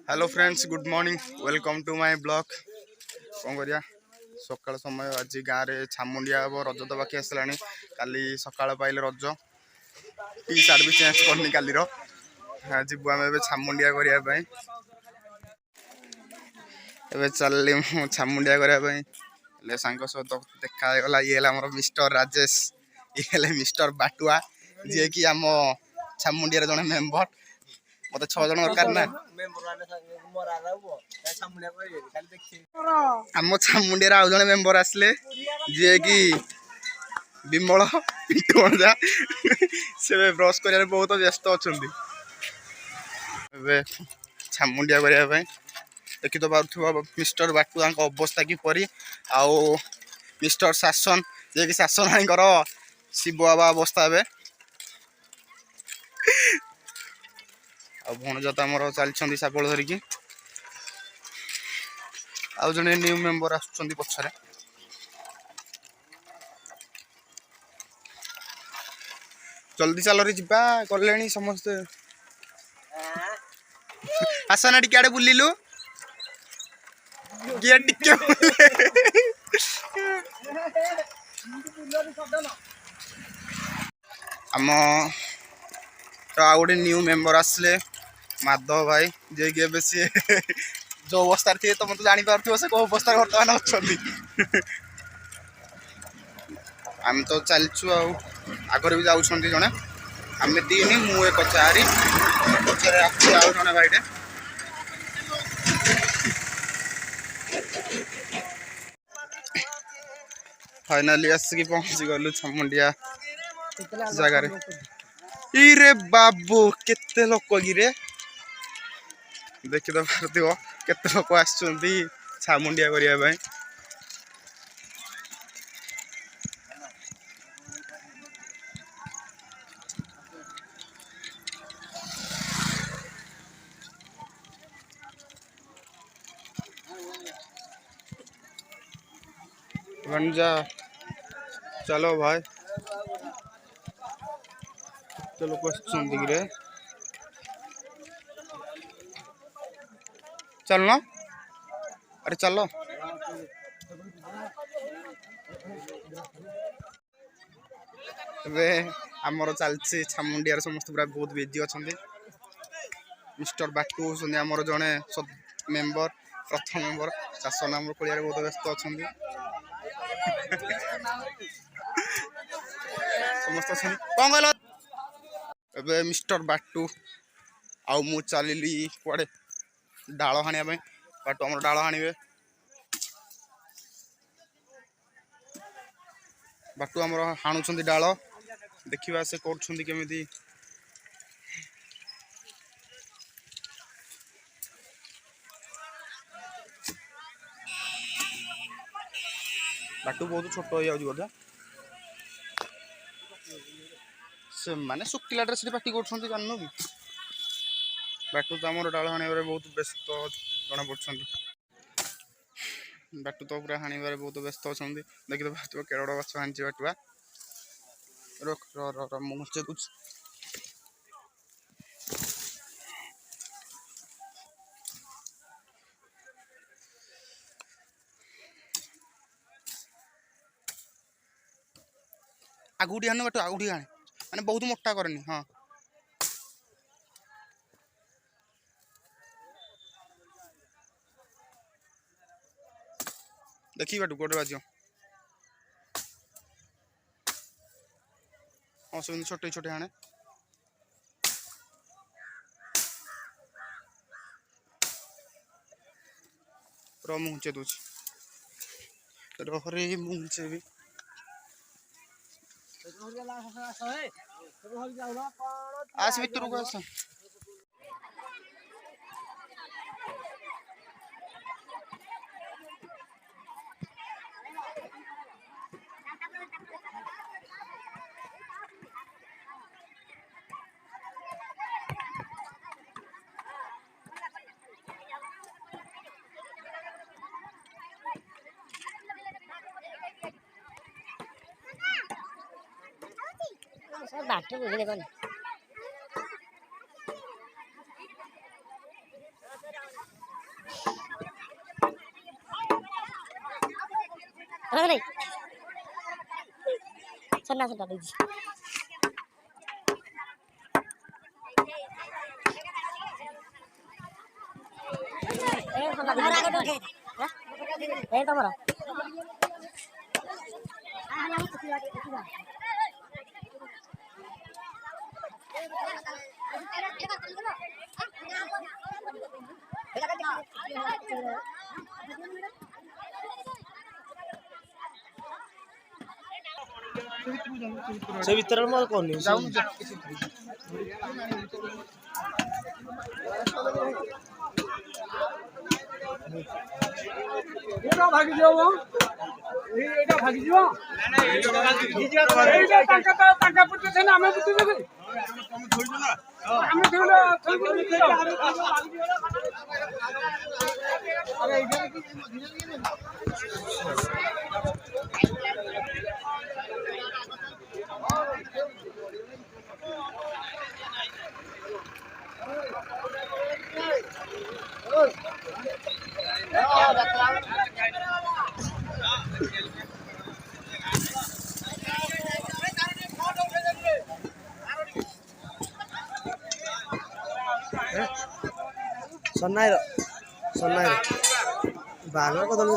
hello friends good morning welcome to my blog कौन करिया सकाल समय आज गाँव में छामुंडिया हम रज तो बाकी आसला काली सकाल पाइले रज टी सार्ट भी चेंज करनी काली जीवु आम छामुंडिया करने चलि छामुंडिया करने सांग सहित देखागला ये आम मिस्टर राजेश ये मिस्टर बाटुआ जी कि आम छामुंडिया जड़े मेम्बर मत 6 जन दरकार ना आम छामुंडिया आउ जड़े मेम्बर आसले जी कि विमल पिंटुजा से ब्रश कर बहुत व्यस्त अच्छा छामुंडिया करने देखी तो पार्थ मिस्टर बाटुआ अवस्था किपरि आउ मिस्टर शासन जे कि शासन भाईकर शिव बाबा अवस्था ए भणजा तो आमर चलती सापल धरिकी आउ जड़े न्यू मेम्बर आसुच्चंदी पछरे जल्दी चल रे जिबा कलेनी समस्ते आसना टिके आड़े बुलिलु गिया टिके आम तो आ गोटे न्यू मेम्बर आसले माधव भाई जे कि सी जो अवस्था थे तुम तो जानी पार्थ से कौ अवस्था बर्तमान अच्छा आम तो चलचु आगर भी जाऊँ जड़े आम 3 मु 1 4 पचर आउ जड़े भाईटे फाइनाली आसिक पहुँची गलु छामुंडिया जगार रे बाबू केते लोक गिरे देखी तो पार्थिव केते लोक आसुचंदी छामुंडिया करने भंजा चलो भाई चलो क्वेश्चन रे चलना अरे चलो आमर चलती छामुंडिया समस्त पूरा बहुत बिजी अच्छा मिस्टर बाटू होती आमर जड़े मेम्बर प्रथम मेम्बर शासन आम कलियार बहुत व्यस्त अच्छा समस्त कौन कहल ए मिस्टर बाटू आउ मु चलि कड़े डाल हाणिया बाटू आम डाल हाणवे बाटू आमर हाणुंट डाल देखा से करमी बाटू बहुत छोट हो जाऊँ बोधे से माने सुखिला ड्रेस पार्टी कर जानू कि बाटू तो आम डाल हाणवे बहुत व्यस्त जना पड़े बाटू तो पूरा हाणवे बहुत व्यस्त अच्छा देखी तो पार्थ केड़ गछ हाणी बाटुआ मुझे कुछ आगुटी हाण बाटू आगुटी हाणे मैंने बहुत मोटा करनी हाँ देखी बाटू गोटे बाज हाँ सब छोटे छोटे हाणे मुझे दूसरी रहे मुझे भी आस भितर को आस बाट बुझे कौन नहीं सन्ना सन्ना दीजिए तमरा ସେ ଭିତରେ ମୁଁ କରୁନି ଭାଗିଯିବ ଏଇଟା ଭାଗିଯିବ ଏଇଟା ତାଙ୍କ ପୁଟୁଛନ୍ତି ଆମେ ପୁଟୁଛନ୍ତି ଆମେ ସନାଇର ବାହାଘର କଦଳୀ